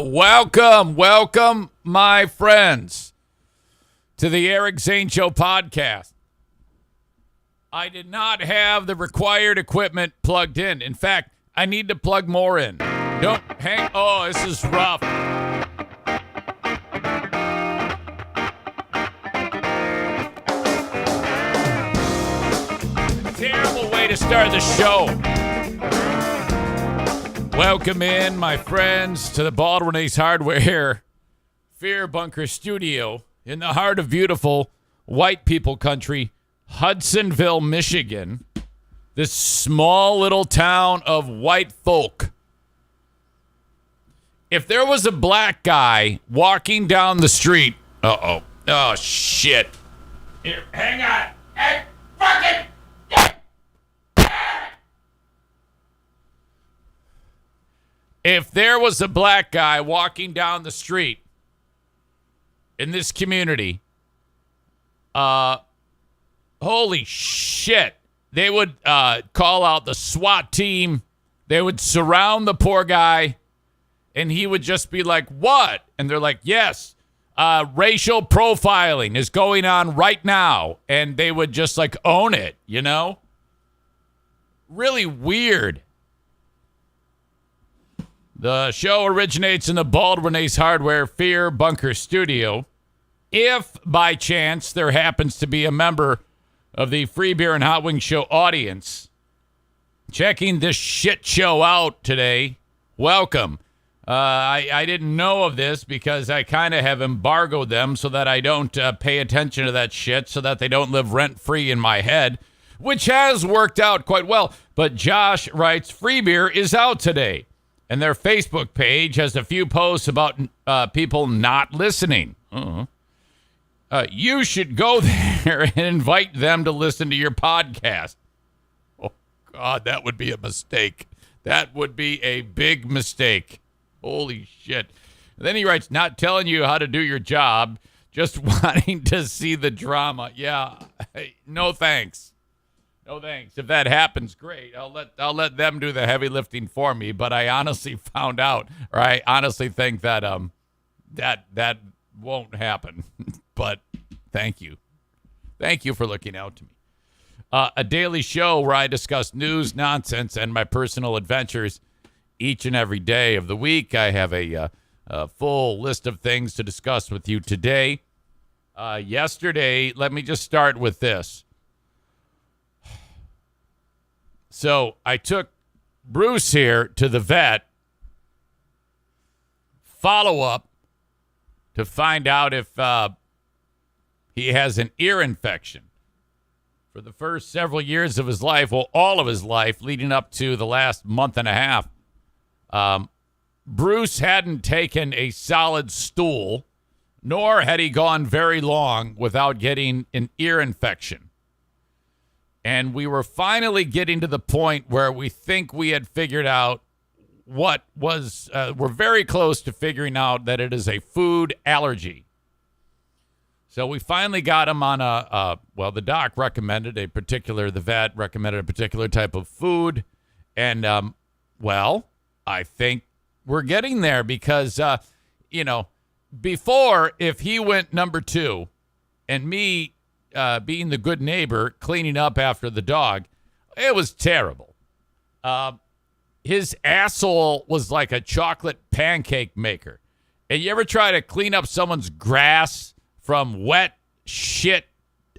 Welcome, my friends, to the Eric Zane Show podcast. I did not have the required equipment plugged in. In fact, I need to plug more in. Don't hang. Oh, this is rough. Terrible way to start the show. Welcome in, my friends, to the Baldwin Ace Hardware Fear Bunker Studio in the heart of beautiful white people country, Hudsonville, Michigan. This small little town of white folk. If there was a black guy walking down the street, oh shit. Here, hang on. Hey, fucking. If there was a black guy walking down the street in this community, holy shit, they would call out the SWAT team. They would surround the poor guy, and he would just be like, what? And they're like, yes, racial profiling is going on right now. And they would just like own it, you know? Really weird. The show originates in the Baldwin Ace Hardware Fear Bunker Studio. If, by chance, there happens to be a member of the Free Beer and Hot Wings Show audience checking this shit show out today, welcome. I didn't know of this because I kind of have embargoed them so that I don't pay attention to that shit, so that they don't live rent-free in my head, which has worked out quite well. But Josh writes, Free Beer is out today. And their Facebook page has a few posts about people not listening. You should go there and invite them to listen to your podcast. Oh, God, that would be a mistake. That would be a big mistake. Holy shit. And then he writes, not telling you how to do your job, just wanting to see the drama. Yeah, no thanks. No thanks. If that happens, great. I'll let them do the heavy lifting for me. But I honestly found out, or I honestly think that that won't happen. But thank you for looking out to me. A daily show where I discuss news, nonsense, and my personal adventures each and every day of the week. I have a full list of things to discuss with you today. Yesterday, let me just start with this. So I took Bruce here to the vet, follow-up, to find out if he has an ear infection. For the first several years of his life, well, all of his life, leading up to the last month and a half, Bruce hadn't taken a solid stool, nor had he gone very long without getting an ear infection. And we were finally getting to the point where we think we had figured out what was, we're very close to figuring out that it is a food allergy. So we finally got him on the doc recommended the vet recommended a particular type of food. And, I think we're getting there because, before, if he went number 2 and me, being the good neighbor, cleaning up after the dog, it was terrible. His asshole was like a chocolate pancake maker. And you ever try to clean up someone's grass from wet shit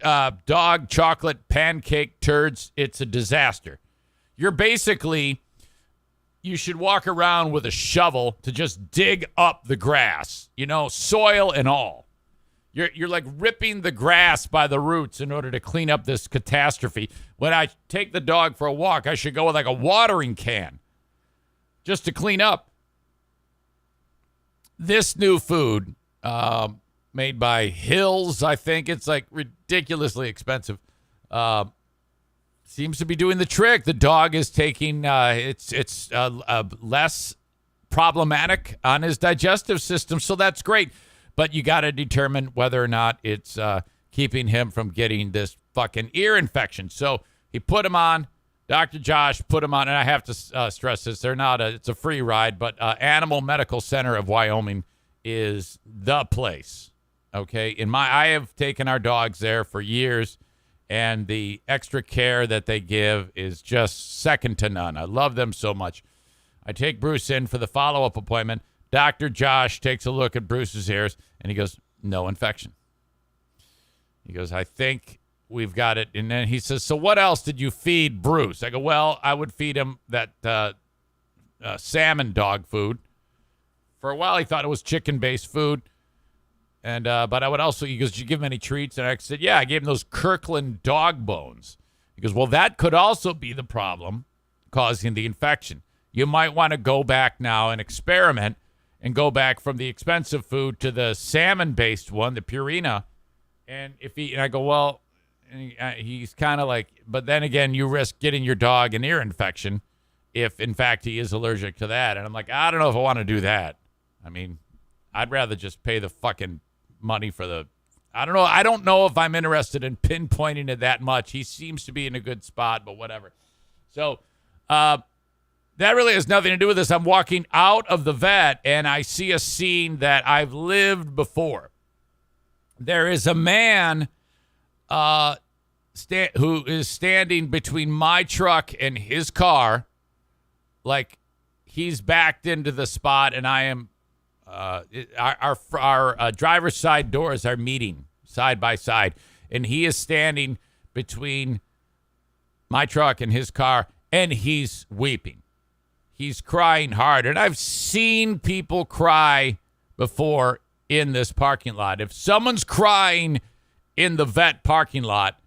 dog chocolate pancake turds? It's a disaster. You should walk around with a shovel to just dig up the grass, soil and all. You're like ripping the grass by the roots in order to clean up this catastrophe. When I take the dog for a walk, I should go with like a watering can just to clean up. This new food, made by Hills, I think it's like ridiculously expensive, seems to be doing the trick. The dog is taking, it's less problematic on his digestive system, so that's great. But you got to determine whether or not it's keeping him from getting this fucking ear infection. So he put him on Dr. Josh put him on, and I have to stress this. It's a free ride, but Animal Medical Center of Wyoming is the place. Okay. I have taken our dogs there for years, and the extra care that they give is just second to none. I love them so much. I take Bruce in for the follow-up appointment. Dr. Josh takes a look at Bruce's ears, and he goes, no infection. He goes, I think we've got it. And then he says, so what else did you feed Bruce? I go, well, I would feed him that salmon dog food. For a while, he thought it was chicken-based food. And but I would also, he goes, did you give him any treats? And I said, yeah, I gave him those Kirkland dog bones. He goes, well, that could also be the problem causing the infection. You might want to go back now and experiment and go back from the expensive food to the salmon-based one, the Purina. And I go, well, he's kind of like, but then again, you risk getting your dog an ear infection if, in fact, he is allergic to that. And I'm like, I don't know if I want to do that. I mean, I'd rather just pay the fucking money for the, I don't know. I don't know if I'm interested in pinpointing it that much. He seems to be in a good spot, but whatever. So, that really has nothing to do with this. I'm walking out of the vet, and I see a scene that I've lived before. There is a man who is standing between my truck and his car, like he's backed into the spot, and I am. Our driver's side doors are meeting side by side, and he is standing between my truck and his car, and he's weeping. He's crying hard, and I've seen people cry before in this parking lot. If someone's crying in the vet parking lot,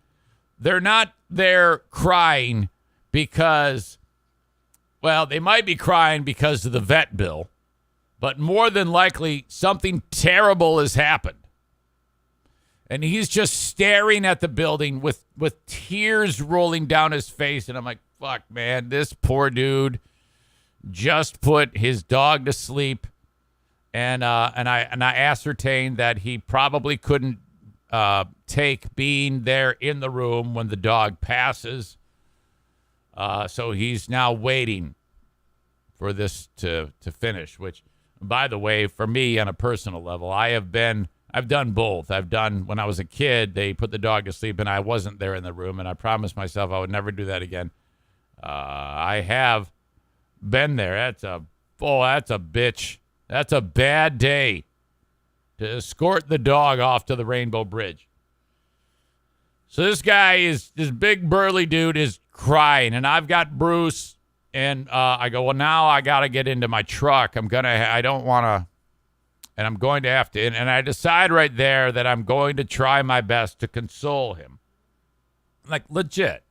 they're not there crying because, well, they might be crying because of the vet bill, but more than likely something terrible has happened. And he's just staring at the building with tears rolling down his face, and I'm like, fuck, man, this poor dude just put his dog to sleep. And I ascertained that he probably couldn't take being there in the room when the dog passes. So he's now waiting for this to finish, which, by the way, for me on a personal level, I've done both. When I was a kid, they put the dog to sleep and I wasn't there in the room, and I promised myself I would never do that again. I have been there. That's a bitch. That's a bad day to escort the dog off to the Rainbow Bridge. So this big burly dude is crying, and I've got Bruce, and I go, well, now I got to get into my truck. I'm going to have to, and I decide right there that I'm going to try my best to console him. Like, legit.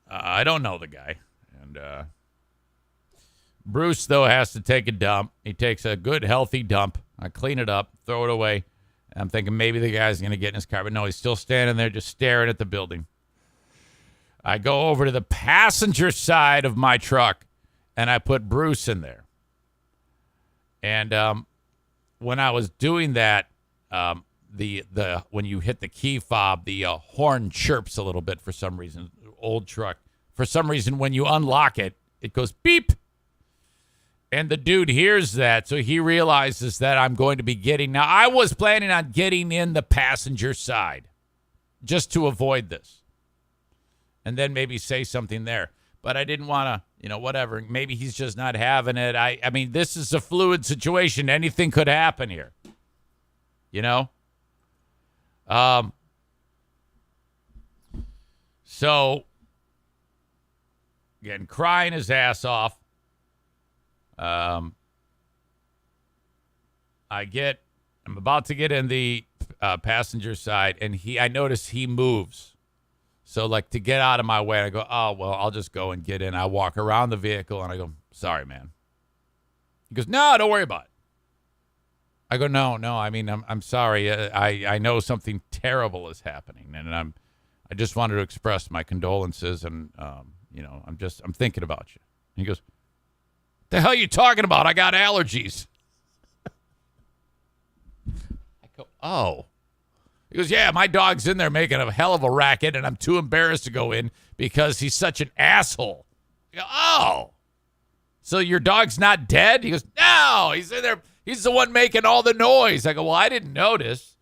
I don't know the guy. And Bruce, though, has to take a dump. He takes a good, healthy dump. I clean it up, throw it away. I'm thinking maybe the guy's going to get in his car. But no, he's still standing there just staring at the building. I go over to the passenger side of my truck, and I put Bruce in there. And when I was doing that, when you hit the key fob, the horn chirps a little bit for some reason. Old truck. For some reason, when you unlock it, it goes beep. And the dude hears that, so he realizes that I'm going to be getting. Now, I was planning on getting in the passenger side just to avoid this. And then maybe say something there. But I didn't want to, whatever. Maybe he's just not having it. I mean, this is a fluid situation. Anything could happen here. So, again, crying his ass off. I'm about to get in the passenger side, and I notice he moves. So, like, to get out of my way, I go, oh, well, I'll just go and get in. I walk around the vehicle, and I go, sorry, man. He goes, no, don't worry about it. I go, no, I mean, I'm sorry. I know something terrible is happening, and I just wanted to express my condolences, and, I'm thinking about you. And he goes, what the hell are you talking about? I got allergies. I go, oh. He goes, yeah, my dog's in there making a hell of a racket, and I'm too embarrassed to go in because he's such an asshole. I go, oh, so your dog's not dead? He goes, no, he's in there. He's the one making all the noise. I go, well, I didn't notice.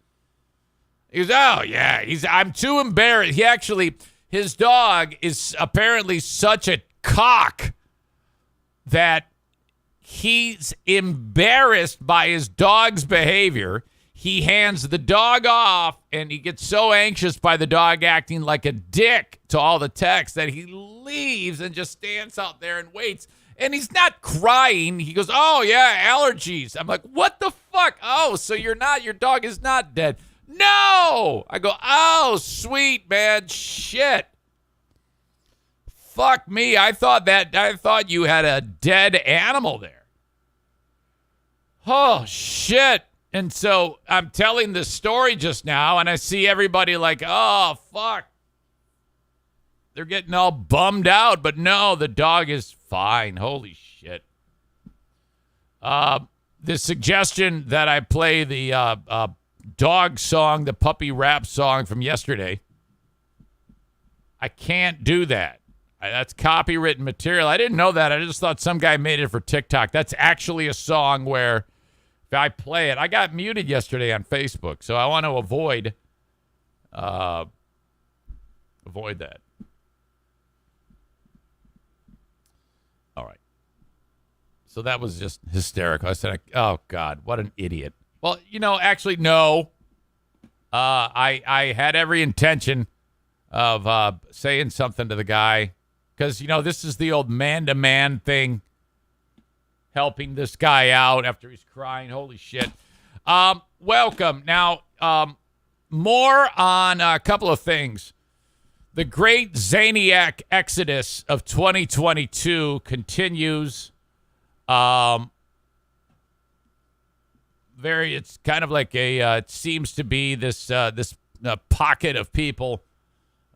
He goes, oh, yeah, I'm too embarrassed. His dog is apparently such a cock that he's embarrassed by his dog's behavior. He hands the dog off, and he gets so anxious by the dog acting like a dick to all the texts that he leaves and just stands out there and waits. And he's not crying. He goes, oh, yeah, allergies. I'm like, what the fuck? Oh, so your dog is not dead. No! I go, oh, sweet, man. Shit. Fuck me. I thought you had a dead animal there. Oh, shit. And so I'm telling this story just now, and I see everybody like, oh, fuck. They're getting all bummed out, but no, the dog is fine. Holy shit. The suggestion that I play the dog song, the puppy rap song from yesterday, I can't do that. That's copywritten material. I didn't know that. I just thought some guy made it for TikTok. That's actually a song where if I play it, I got muted yesterday on Facebook, so I want to avoid that. All right. So that was just hysterical. I said, oh, God, what an idiot. Well, actually, no. I had every intention of saying something to the guy because, this is the old man-to-man thing, helping this guy out after he's crying. Holy shit. Welcome. Now, more on a couple of things. The great Zaniac exodus of 2022 continues. It's kind of like it seems to be this pocket of people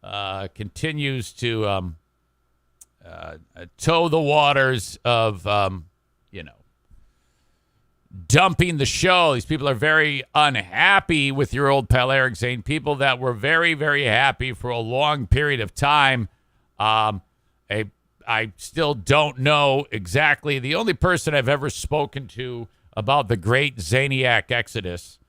continues to toe the waters of, dumping the show. These people are very unhappy with your old pal Eric Zane. People that were very, very happy for a long period of time. I still don't know exactly. The only person I've ever spoken to about the great Zaniac exodus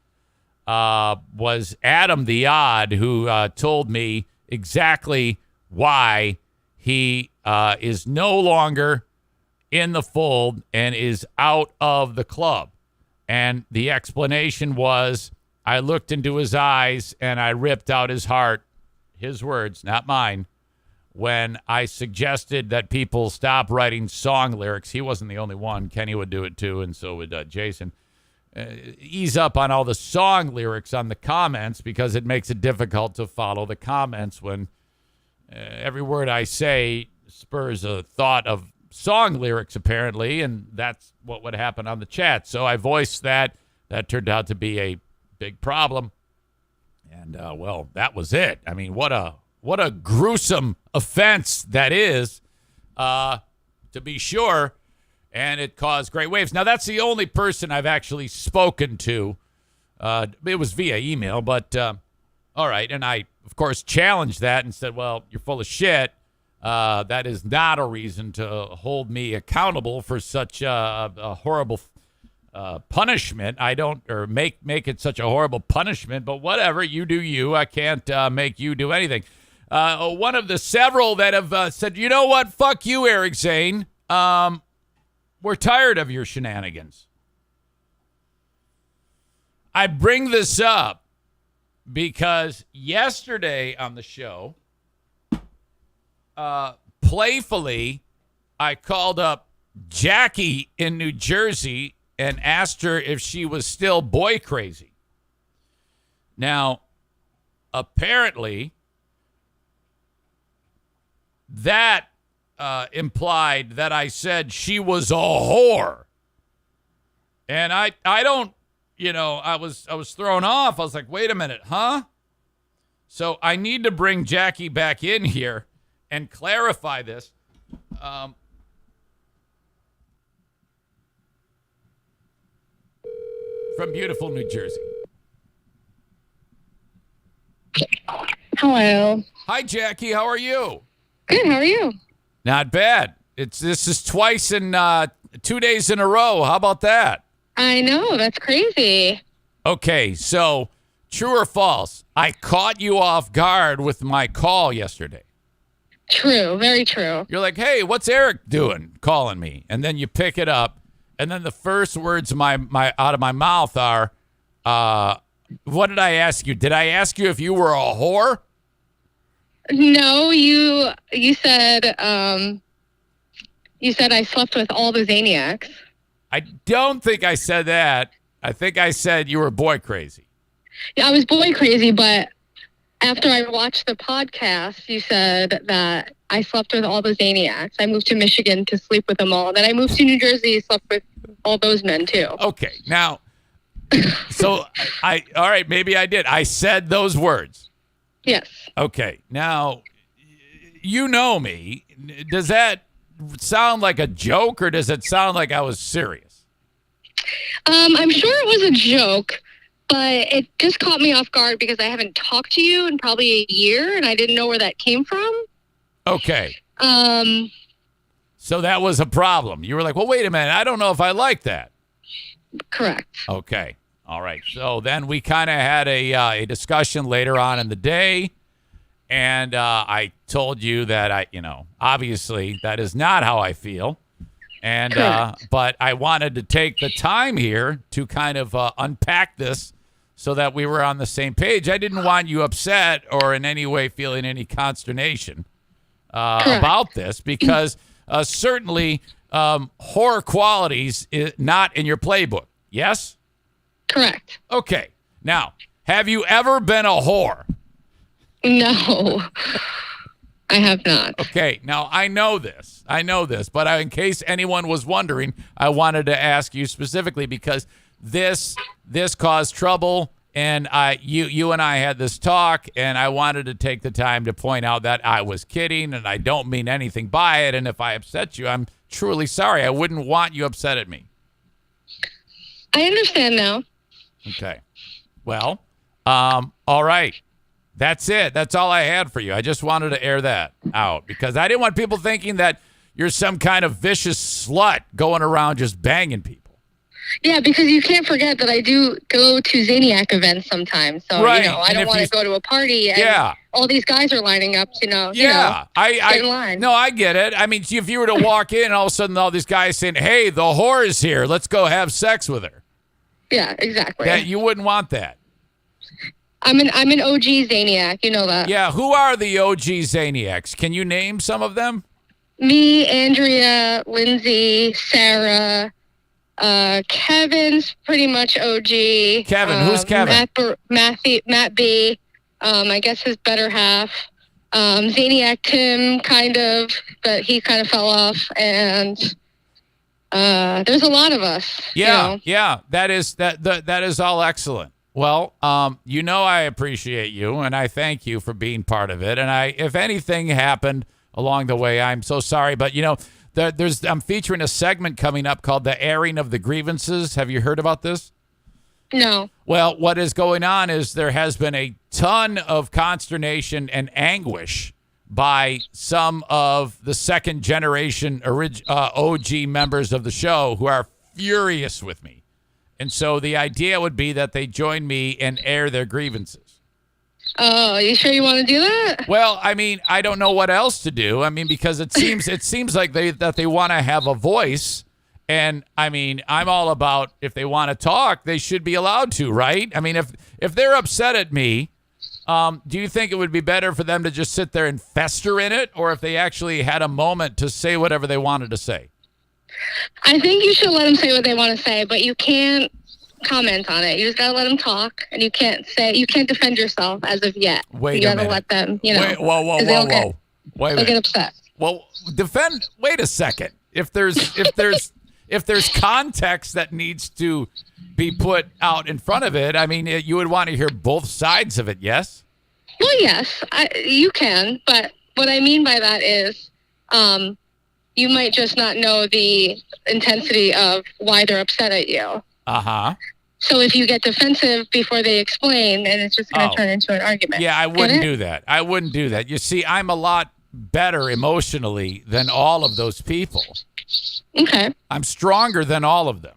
was Adam the Odd, who told me exactly why he is no longer in the fold and is out of the club. And the explanation was, I looked into his eyes and I ripped out his heart, his words, not mine, when I suggested that people stop writing song lyrics. He wasn't the only one. Kenny would do it too, and so would Jason. Ease up on all the song lyrics on the comments because it makes it difficult to follow the comments when every word I say spurs a thought of song lyrics, apparently, and that's what would happen on the chat. So I voiced that. That turned out to be a big problem. And, well, that was it. I mean, what a gruesome offense that is, to be sure. And it caused great waves. Now, that's the only person I've actually spoken to. It was via email, but all right. And I, of course, challenged that and said, well, you're full of shit. That is not a reason to hold me accountable for such a horrible punishment. I don't, or make it such a horrible punishment, but whatever, you do you. I can't make you do anything. One of the several that have said, you know what, fuck you, Eric Zane. We're tired of your shenanigans. I bring this up because yesterday on the show, playfully, I called up Jackie in New Jersey and asked her if she was still boy crazy. Now, apparently, that implied that I said she was a whore. And I don't, I was thrown off. I was like, wait a minute, huh? So I need to bring Jackie back in here and clarify this. From beautiful New Jersey. Hello. Hi, Jackie. How are you? Good. How are you? Not bad. This is twice in 2 days in a row. How about that? I know. That's crazy. Okay, so true or false? I caught you off guard with my call yesterday. True. Very true. You're like, hey, what's Eric doing calling me? And then you pick it up, and then the first words my out of my mouth are, what did I ask you? Did I ask you if you were a whore? No, you said I slept with all the Zaniacs. I don't think I said that. I think I said you were boy crazy. Yeah, I was boy crazy, but after I watched the podcast, you said that I slept with all the Zaniacs. I moved to Michigan to sleep with them all. Then I moved to New Jersey, slept with all those men too. Okay, now, so all right, maybe I did. I said those words. Yes. Okay, now, you know me. Does that sound like a joke, or does it sound like I was serious? I'm sure it was a joke, but it just caught me off guard because I haven't talked to you in probably a year, and I didn't know where that came from. Okay. So that was a problem. You were like, well, wait a minute. I don't know if I like that. Correct. Okay. All right. So then we kind of had a discussion later on in the day, and I told you that obviously that is not how I feel. And but I wanted to take the time here to kind of unpack this so that we were on the same page. I didn't want you upset or in any way feeling any consternation about this, because certainly horror qualities is not in your playbook. Yes? Correct. Okay. Now, have you ever been a whore? No, I have not. Okay. Now, I know this, but in case anyone was wondering, I wanted to ask you specifically because this caused trouble, and you and I had this talk, and I wanted to take the time to point out that I was kidding, and I don't mean anything by it, and if I upset you, I'm truly sorry. I wouldn't want you upset at me. I understand now. Okay. Well, all right. That's it. That's all I had for you. I just wanted to air that out because I didn't want people thinking that you're some kind of vicious slut going around just banging people. Yeah, because you can't forget that I do go to Zaniac events sometimes. So, right. I don't want to go to a party and all these guys are lining up, get in line. No, I get it. I mean, if you were to walk in and all of a sudden all these guys saying, hey, the whore is here, let's go have sex with her. Yeah, exactly. Yeah, you wouldn't want that. I'm an OG Zaniac, you know that. Yeah, who are the OG Zaniacs? Can you name some of them? Me, Andrea, Lindsay, Sarah, Kevin's pretty much OG. Kevin, who's Kevin? Matt B. I guess his better half. Zaniac Tim, kind of, but he kind of fell off, and there's a lot of us. Yeah, yeah, that is all excellent. Well, I appreciate you, and I thank you for being part of it. And if anything happened along the way, I'm so sorry. But I'm featuring a segment coming up called "The Airing of the Grievances." Have you heard about this? No. Well, what is going on is there has been a ton of consternation and anguish by some of the second generation OG members of the show who are furious with me. And so the idea would be that they join me and air their grievances. Oh, you sure you want to do that? Well, I mean, I don't know what else to do. I mean, because it seems like they want to have a voice. And I mean, I'm all about if they want to talk, they should be allowed to, right? I mean, if they're upset at me, do you think it would be better for them to just sit there and fester in it, or if they actually had a moment to say whatever they wanted to say? I think you should let them say what they want to say, but you can't comment on it. You just gotta let them talk, and you can't defend yourself as of yet. Wait you a gotta minute. let them, Whoa. Wait a they'll minute. get upset. Well, wait a second. If there's context that needs to be put out in front of it, I mean, you would want to hear both sides of it, yes? Well, yes, you can, but what I mean by that is, you might just not know the intensity of why they're upset at you. Uh-huh. So if you get defensive before they explain, then it's just going to turn into an argument. Yeah, I wouldn't do that. I wouldn't do that. You see, I'm a lot better emotionally than all of those people. Okay. I'm stronger than all of them.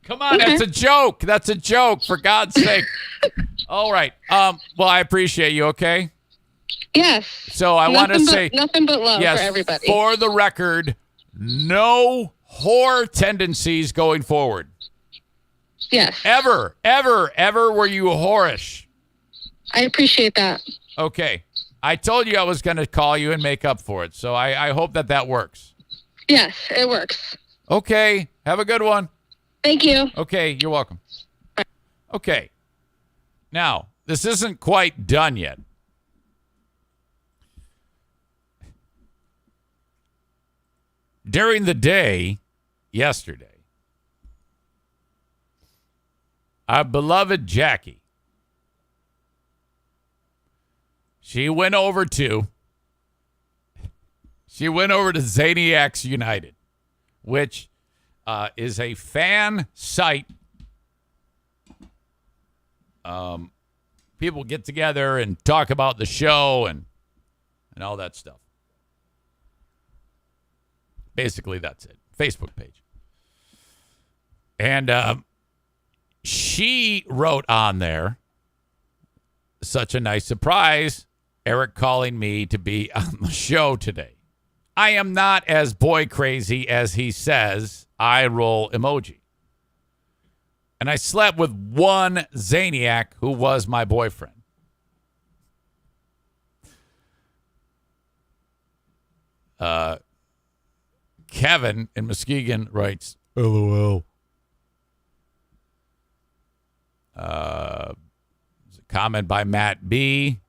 Come on, That's a joke. That's a joke, for God's sake. All right. Well, I appreciate you, okay? Yes. So I want to say nothing but love for everybody. For the record, no whore tendencies going forward. Yes. Ever were you whorish? I appreciate that. Okay. I told you I was going to call you and make up for it, so I hope that works. Yes, it works. Okay. Have a good one. Thank you. Okay, you're welcome. Okay. Now, this isn't quite done yet. During the day yesterday, our beloved Jackie, she went over to Zaniacs United, which is a fan site. People get together and talk about the show and all that stuff. Basically, that's it. Facebook page. And she wrote on there, such a nice surprise, Eric calling me to be on the show today. I am not as boy crazy as he says. Eye roll emoji. And I slept with one Zaniac who was my boyfriend. Kevin in Muskegon writes, LOL. A comment by Matt B.,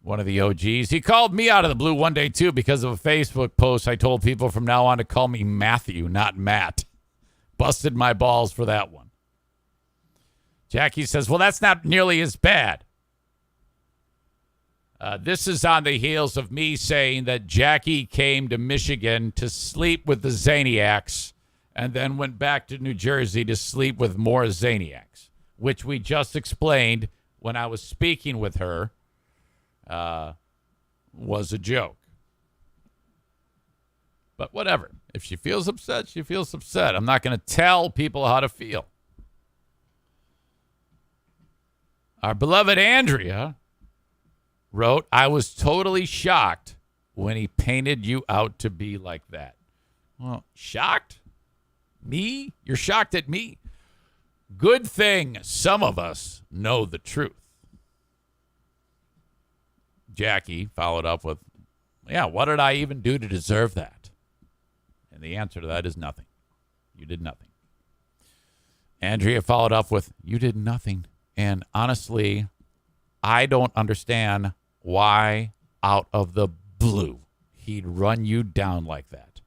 one of the OGs. He called me out of the blue one day, too, because of a Facebook post. I told people from now on to call me Matthew, not Matt. Busted my balls for that one. Jackie says, well, that's not nearly as bad. This is on the heels of me saying that Jackie came to Michigan to sleep with the Zaniacs and then went back to New Jersey to sleep with more Zaniacs, which we just explained when I was speaking with her. Was a joke. But whatever. If she feels upset, she feels upset. I'm not going to tell people how to feel. Our beloved Andrea wrote, I was totally shocked when he painted you out to be like that. Well, shocked? Me? You're shocked at me? Good thing some of us know the truth. Jackie followed up with, yeah, what did I even do to deserve that? And the answer to that is nothing. You did nothing. Andrea followed up with, you did nothing. And honestly, I don't understand why out of the blue he'd run you down like that.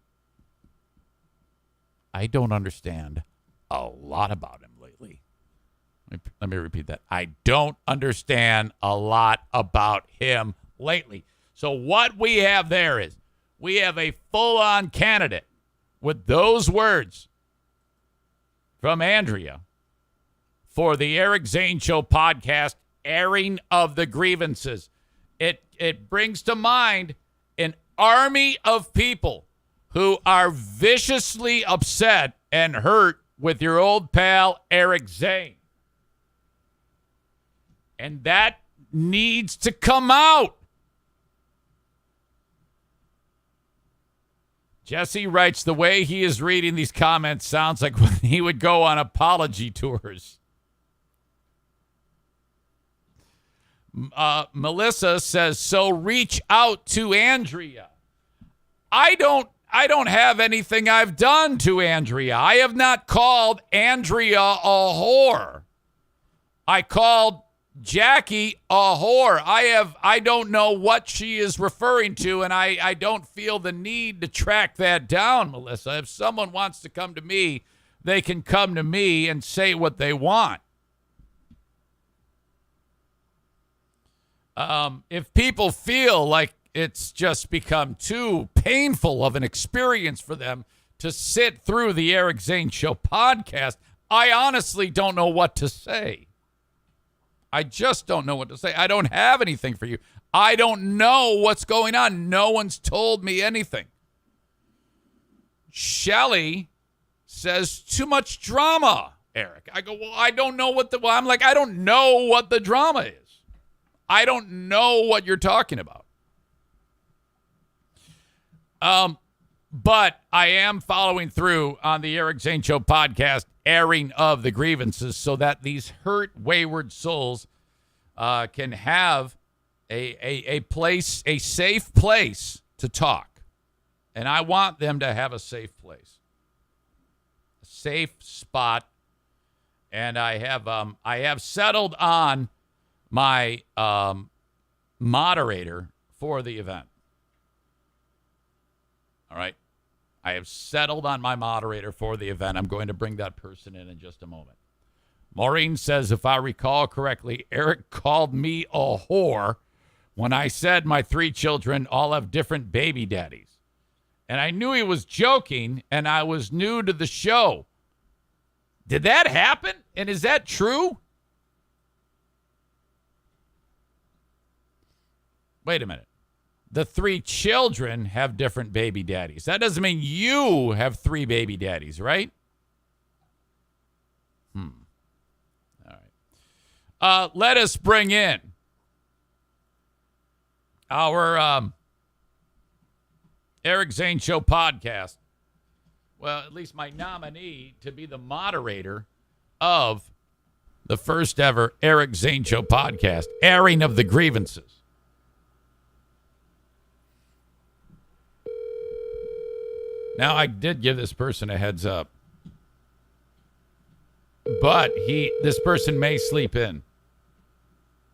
I don't understand a lot about him lately. Let me repeat that. I don't understand a lot about him lately. So what we have there is we have a full-on candidate with those words from Andrea for the Eric Zane Show podcast, airing of the grievances. It brings to mind an army of people who are viciously upset and hurt with your old pal Eric Zane. And that needs to come out. Jesse writes, the way he is reading these comments sounds like when he would go on apology tours. Melissa says, so reach out to Andrea. I don't have anything I've done to Andrea. I have not called Andrea a whore. I called Jackie a whore. I don't know what she is referring to, and I don't feel the need to track that down, Melissa. If someone wants to come to me, they can come to me and say what they want. If people feel like it's just become too painful of an experience for them to sit through the Eric Zane Show podcast, I honestly don't know what to say. I just don't know what to say. I don't have anything for you. I don't know what's going on. No one's told me anything. Shelly says, too much drama, Eric. I go, well, I don't know what I'm like, I don't know what the drama is. I don't know what you're talking about. But I am following through on the Eric Zane Show podcast, airing of the grievances, so that these hurt, wayward souls can have a place, a safe place to talk. And I want them to have a safe place, a safe spot. And I have settled on my moderator for the event. All right. I have settled on my moderator for the event. I'm going to bring that person in just a moment. Maureen says, if I recall correctly, Eric called me a whore when I said my 3 children all have different baby daddies. And I knew he was joking, and I was new to the show. Did that happen? And is that true? Wait a minute. The 3 children have different baby daddies. That doesn't mean you have 3 baby daddies, right? All right. Let us bring in our Eric Zane Show podcast. Well, at least my nominee to be the moderator of the first ever Eric Zane Show podcast, airing of the grievances. Now, I did give this person a heads up, but this person may sleep in.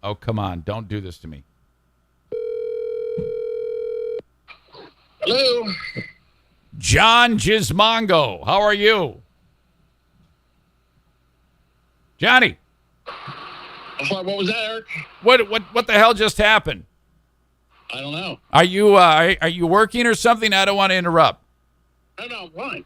Oh, come on. Don't do this to me. Hello. John Gismongo. How are you? Johnny. I'm sorry, what was that, Eric? What the hell just happened? I don't know. Are you working or something? I don't want to interrupt. No, fine.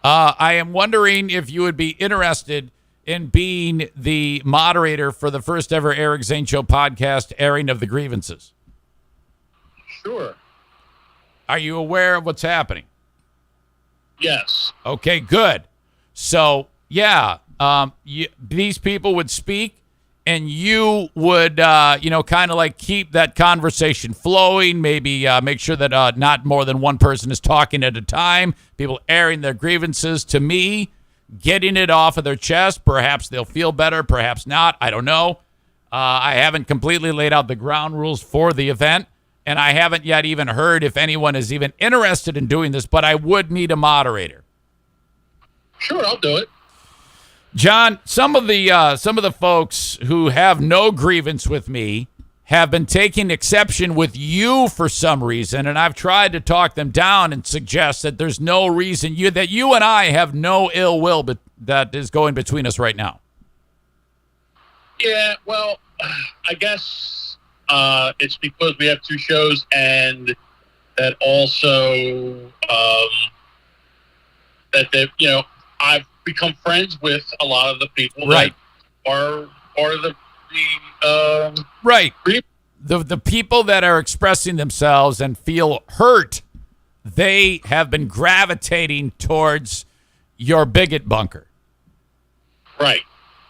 I am wondering if you would be interested in being the moderator for the first ever Eric Zane Show podcast, airing of the grievances. Sure. Are you aware of what's happening? Yes. Okay, good. So, yeah, these people would speak, and you would, kind of like keep that conversation flowing, maybe make sure that not more than one person is talking at a time, people airing their grievances to me, getting it off of their chest. Perhaps they'll feel better, perhaps not. I don't know. I haven't completely laid out the ground rules for the event, and I haven't yet even heard if anyone is even interested in doing this, but I would need a moderator. Sure, I'll do it. John, some of the folks who have no grievance with me have been taking exception with you for some reason, and I've tried to talk them down and suggest that there's no reason that you and I have no ill will that is going between us right now. Yeah, well, I guess it's because we have 2 shows, and that also I've become friends with a lot of the people right. that are part of the right. The people that are expressing themselves and feel hurt, they have been gravitating towards your bigot bunker. Right.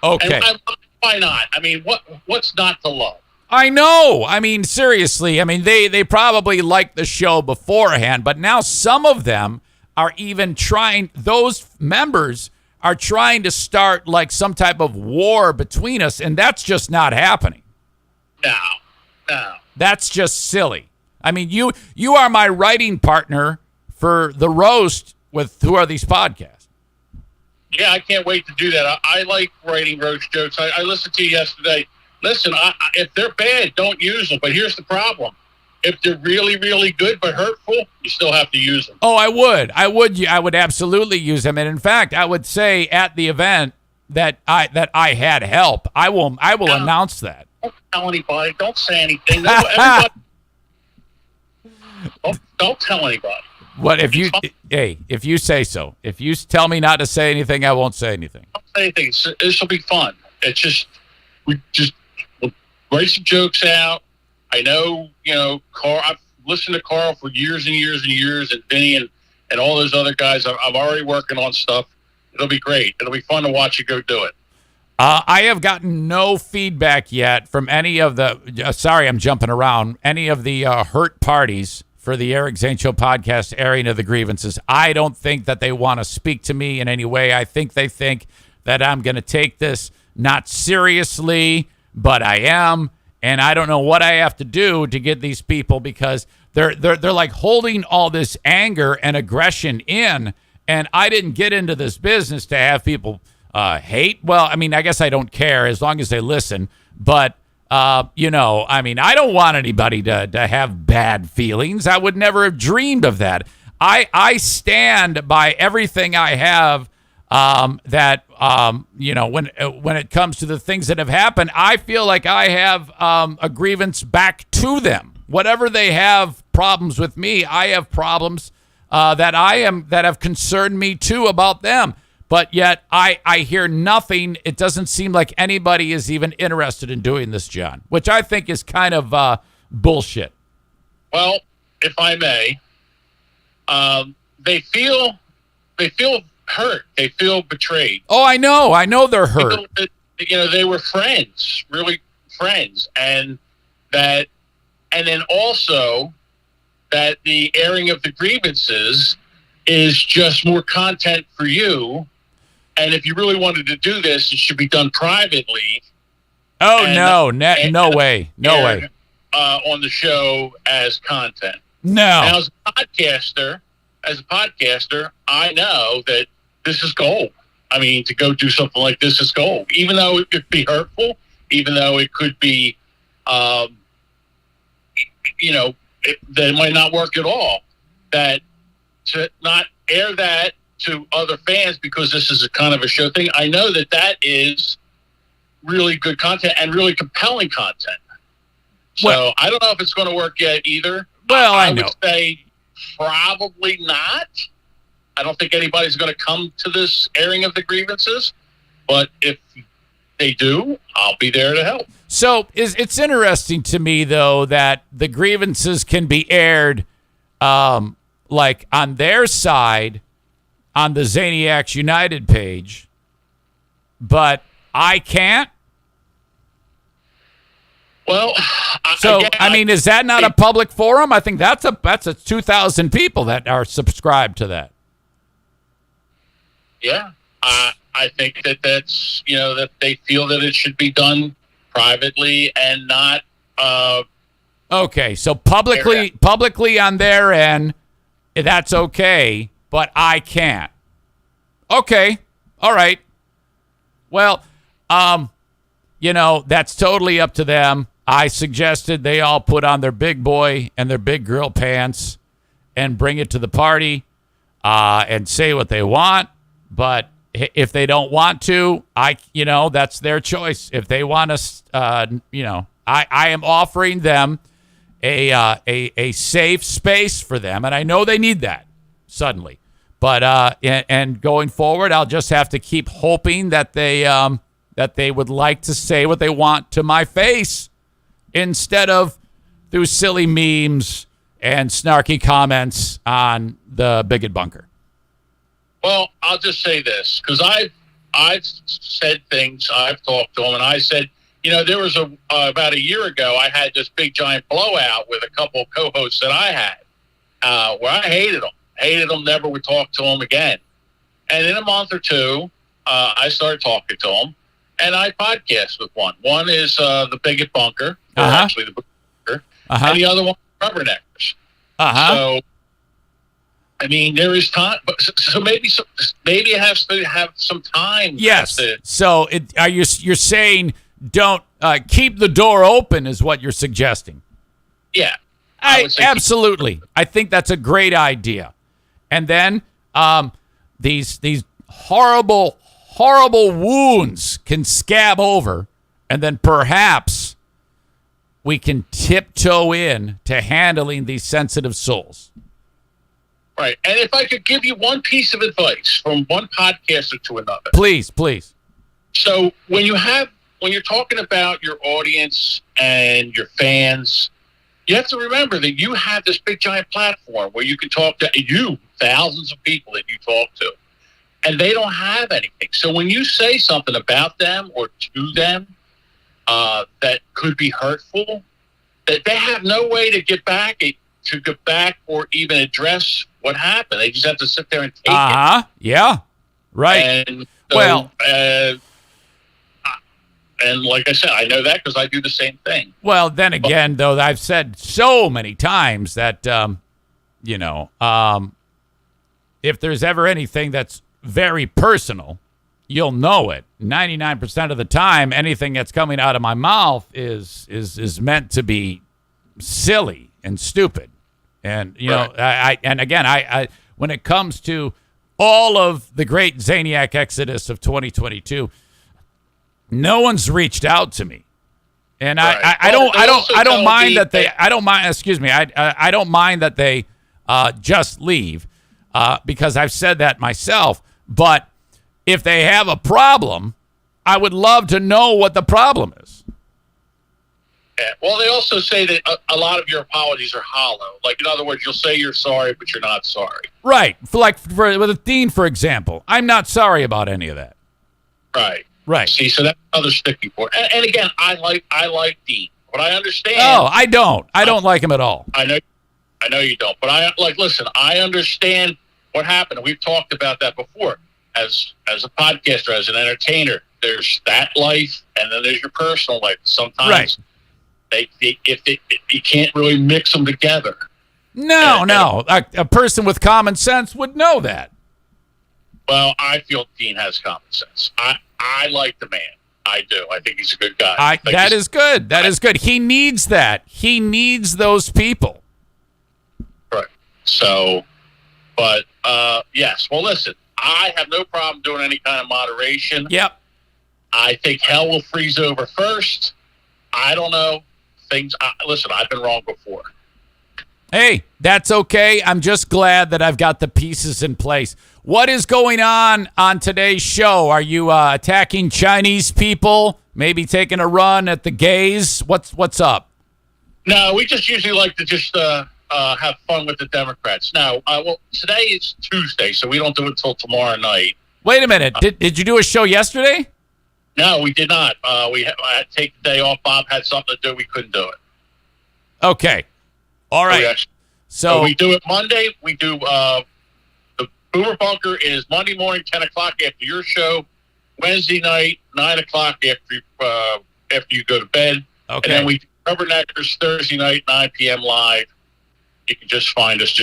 Okay. And why not? I mean, what's not to love? I know. I mean, seriously. I mean, they probably liked the show beforehand, but now some of them are even trying, those members are trying to start like some type of war between us, and that's just not happening. No. That's just silly. I mean, you are my writing partner for the roast with Who Are These Podcasts? Yeah, I can't wait to do that. I like writing roast jokes. I listened to you yesterday. Listen, if they're bad, don't use them. But here's the problem. If they're really, really good but hurtful, you still have to use them. Oh, I would absolutely use them. And in fact, I would say at the event that I had help. I will announce that. Don't tell anybody. Don't say anything. Don't tell anybody. What if you? Hey, if you say so. If you tell me not to say anything, I won't say anything. Don't say anything. This will be fun. It's just we'll write some jokes out. I know, Carl. I've listened to Carl for years and years and years, and Vinny and all those other guys. I'm already working on stuff. It'll be great. It'll be fun to watch you go do it. I have gotten no feedback yet from any of the. Sorry, I'm jumping around. Any of the hurt parties for the Eric Zane Show podcast airing of the grievances. I don't think that they want to speak to me in any way. I think they think that I'm going to take this not seriously, but I am, and I don't know what I have to do to get these people, because they're like holding all this anger and aggression in, and I didn't get into this business to have people hate. Well, I mean, I guess I don't care as long as they listen, but I mean, I don't want anybody to have bad feelings. I would never have dreamed of that. I stand by everything I have. When it comes to the things that have happened, I feel like I have a grievance back to them. Whatever they have problems with me, I have problems that have concerned me too about them. But yet I hear nothing. It doesn't seem like anybody is even interested in doing this, John, which I think is kind of bullshit. Well, if I may, they feel hurt. They feel betrayed. Oh, I know they're hurt. They were friends, really friends, and then also that the airing of the grievances is just more content for you. And if you really wanted to do this, it should be done privately. Oh, no way. On the show as content. No. Now, as a podcaster, I know that this is gold. I mean, to go do something like this is gold. Even though it could be hurtful, even though it could be, that it might not work at all, that to not air that to other fans because this is a kind of a show thing. I know that is really good content and really compelling content. So I don't know if it's going to work yet either. Well, I know. Would say probably not. I don't think anybody's going to come to this airing of the grievances, but if they do, I'll be there to help. So it's interesting to me, though, that the grievances can be aired like on their side on the Zaniacs United page, but I can't. Well, I mean, is that not a public forum? I think that's a 2,000 people that are subscribed to that. Yeah, I think that's that they feel that it should be done privately and not. Okay, so publicly on their end, that's okay, but I can't. Okay, all right. Well, that's totally up to them. I suggested they all put on their big boy and their big girl pants and bring it to the party and say what they want. But if they don't want to, that's their choice. If they want us, I am offering them a safe space for them, and I know they need that suddenly. But and going forward, I'll just have to keep hoping that they would like to say what they want to my face instead of through silly memes and snarky comments on the Bigot Bunker. Well, I'll just say this, because I've said things, I've talked to them, and I said, there was about a year ago, I had this big giant blowout with a couple of co-hosts that I had, where I hated them, never would talk to them again. And in a month or two, I started talking to them, and I podcast with one. One is the Bigot Bunker, or actually the Bigot Bunker, and the other one, Rubberneckers. So, I mean, there is time, but so maybe it has to have some time. Yes. So you're saying don't keep the door open is what you're suggesting. Yeah. Absolutely. I think that's a great idea. And then these horrible wounds can scab over, and then perhaps we can tiptoe in to handling these sensitive souls. Right. And if I could give you one piece of advice from one podcaster to another. Please, please. So when you're talking about your audience and your fans, you have to remember that you have this big giant platform where you can talk to thousands of people that you talk to, and they don't have anything. So when you say something about them or to them that could be hurtful, that they have no way to get back or even address what happened. They just have to sit there and take it. Yeah. Right. And so, and like I said, I know that because I do the same thing. Well, then again, though, I've said so many times that, if there's ever anything that's very personal, you'll know it. 99% of the time, anything that's coming out of my mouth is meant to be silly and stupid. And, I when it comes to all of the great Zaniac exodus of 2022, no one's reached out to me. And I don't mind that they just leave because I've said that myself. But if they have a problem, I would love to know what the problem is. Yeah. Well, they also say that a lot of your apologies are hollow. Like, in other words, you'll say you're sorry, but you're not sorry. Right. With Dean, for example, I'm not sorry about any of that. Right. See, so that's another sticking point. And again, I like Dean, but I understand. Oh, I don't. I don't like him at all. I know you don't, but listen, I understand what happened. We've talked about that before. As a podcaster, as an entertainer, there's that life, and then there's your personal life. Sometimes you can't really mix them together. No. A person with common sense would know that. Well, I feel Dean has common sense. I like the man. I do. I think he's a good guy. That is good. That is good. He needs that. He needs those people. Right. So, but yes. Well, listen, I have no problem doing any kind of moderation. Yep. I think hell will freeze over first. I don't know. Listen, I've been wrong before. Hey, that's okay. I'm just glad that I've got the pieces in place. What is going on today's show? Are you attacking Chinese people? Maybe taking a run at the gays? What's up? No, we just usually like to just have fun with the Democrats. Now, today is Tuesday, so we don't do it until tomorrow night. Wait a minute. Did you do a show yesterday? No, we did not. I had to take the day off. Bob had something to do. We couldn't do it. Okay. All right. So we do it Monday. We do the Boomer Bunker is Monday morning, 10 o'clock after your show. Wednesday night, 9 o'clock after you go to bed. Okay. And then we do Rubberneckers Thursday night, 9 p.m. live. You can just find us.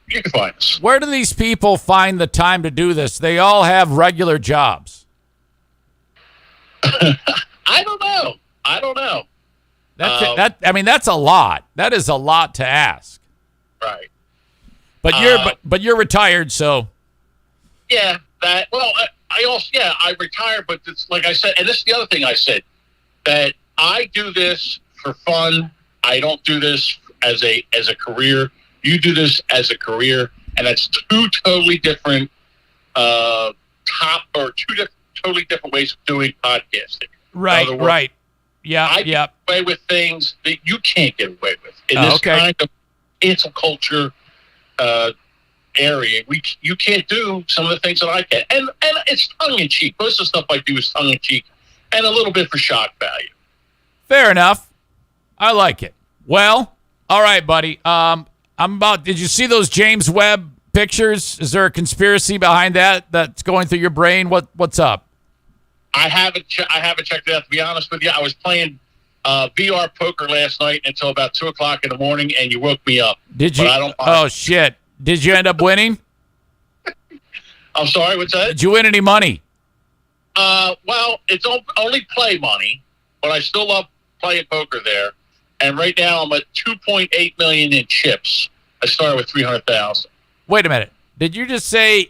You can find us. Where do these people find the time to do this? They all have regular jobs. I don't know. That's a lot. That is a lot to ask. Right. But you're retired, so. Yeah. I retired, but it's like I said, and this is the other thing I said, that I do this for fun. I don't do this as a career. You do this as a career, and that's two totally different totally different ways of doing podcasting. Right. Yeah. I get away with things that you can't get away with in this kind of cancel culture area. You can't do some of the things that I can, and it's tongue in cheek. Most of the stuff I do is tongue in cheek, and a little bit for shock value. Fair enough. I like it. Well, all right, buddy. Did you see those James Webb pictures? Is there a conspiracy behind that's going through your brain? What's up? I haven't checked it out, to be honest with you. I was playing VR poker last night until about 2 o'clock in the morning, and you woke me up. Did you? Oh, shit. Did you end up winning? I'm sorry, what's that? Did you win any money? Well, it's only play money, but I still love playing poker there. And right now I'm at $2.8 million in chips. I started with $300,000. Wait a minute. Did you just say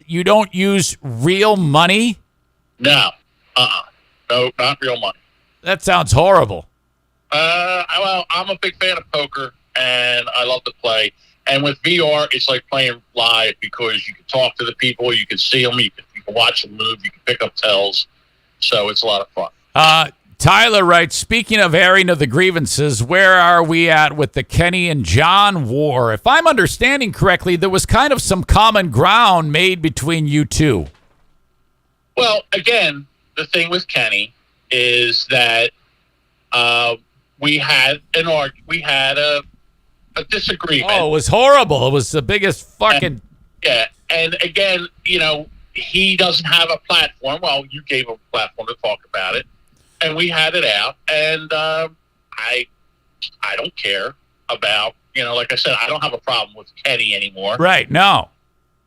you don't use real money? No. No, not real money. That sounds horrible. Well, I'm a big fan of poker, and I love to play. And with VR, it's like playing live because you can talk to the people, you can see them, you can watch them move, you can pick up tells. So it's a lot of fun. Tyler writes, speaking of airing of the grievances, where are we at with the Kenny and John war? If I'm understanding correctly, there was kind of some common ground made between you two. Well, again, the thing with Kenny is that we had a disagreement. Oh, it was horrible. It was the biggest fucking... And again, he doesn't have a platform. Well, you gave him a platform to talk about it. And we had it out, and I don't care about, like I said, I don't have a problem with Kenny anymore. Right, no.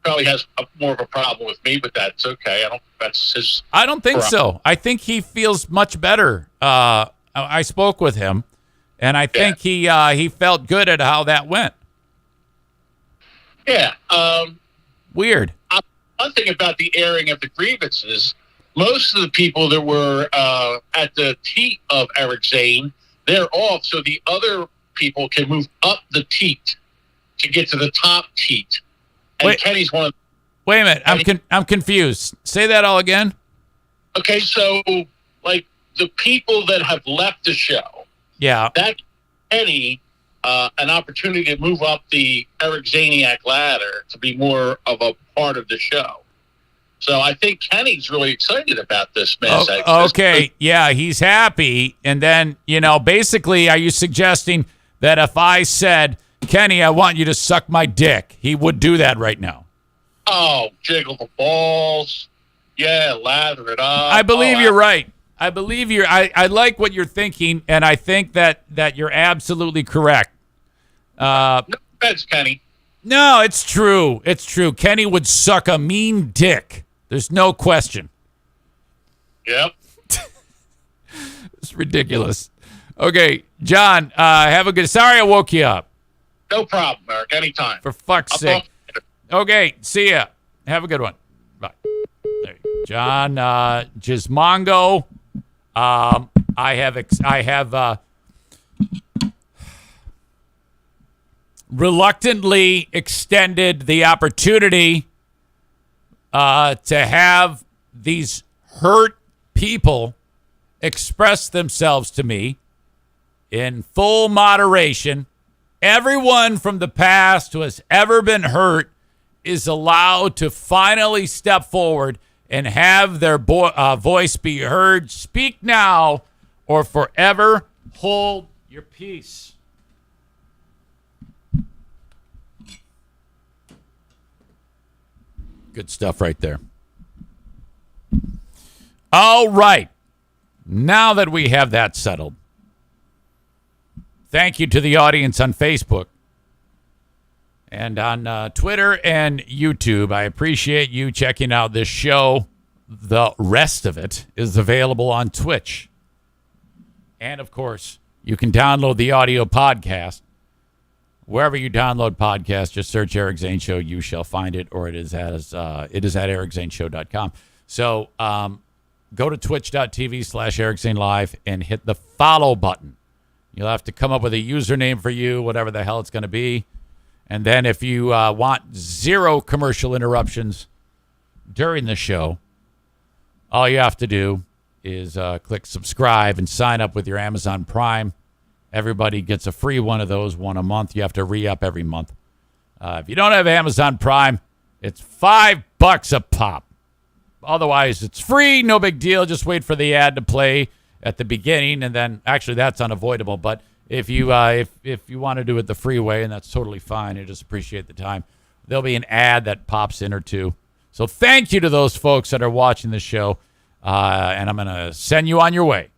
Probably has more of a problem with me, but that's okay. That's his... I don't think so. I think he feels much better. I spoke with him, and I think he felt good at how that went. Yeah. Weird. One thing about the airing of the grievances, most of the people that were at the teat of Eric Zane, they're off, so the other people can move up the teat to get to the top teat. And Kenny's one of... Wait a minute. I'm confused. Say that all again. Okay, so, like, the people that have left the show, that Kenny an opportunity to move up the Eric Zaniac ladder to be more of a part of the show. So I think Kenny's really excited about this, man. Okay, yeah, he's happy. And then, basically, are you suggesting that if I said, Kenny, I want you to suck my dick, he would do that right now? Oh, jiggle the balls. Yeah, lather it up. I believe you're right. I believe I like what you're thinking, and I think that you're absolutely correct. No offense, Kenny. No, it's true. It's true. Kenny would suck a mean dick. There's no question. Yep. It's ridiculous. Okay, John, have a good... Sorry I woke you up. No problem, Eric. Anytime. For fuck's sake. Okay, see ya. Have a good one. Bye. There you go. John Gismongo. I have reluctantly extended the opportunity to have these hurt people express themselves to me in full moderation. Everyone from the past who has ever been hurt is allowed to finally step forward and have their voice be heard. Speak now or forever hold your peace. Good stuff right there. All right. Now that we have that settled, thank you to the audience on Facebook and on Twitter and YouTube. I appreciate you checking out this show. The rest of it is available on Twitch. And, of course, you can download the audio podcast. Wherever you download podcasts, just search Eric Zane Show. You shall find it, or it is at ericzaneshow.com. So go to twitch.tv/Eric Zane Live and hit the follow button. You'll have to come up with a username for you, whatever the hell it's going to be. And then if you want zero commercial interruptions during the show, all you have to do is click subscribe and sign up with your Amazon Prime. Everybody gets a free one of those, one a month. You have to re-up every month. If you don't have Amazon Prime, it's $5 a pop. Otherwise, it's free, no big deal. Just wait for the ad to play at the beginning, and then actually that's unavoidable. But if you want to do it the free way, and that's totally fine, I just appreciate the time. There'll be an ad that pops in or two. So thank you to those folks that are watching the show, and I'm going to send you on your way.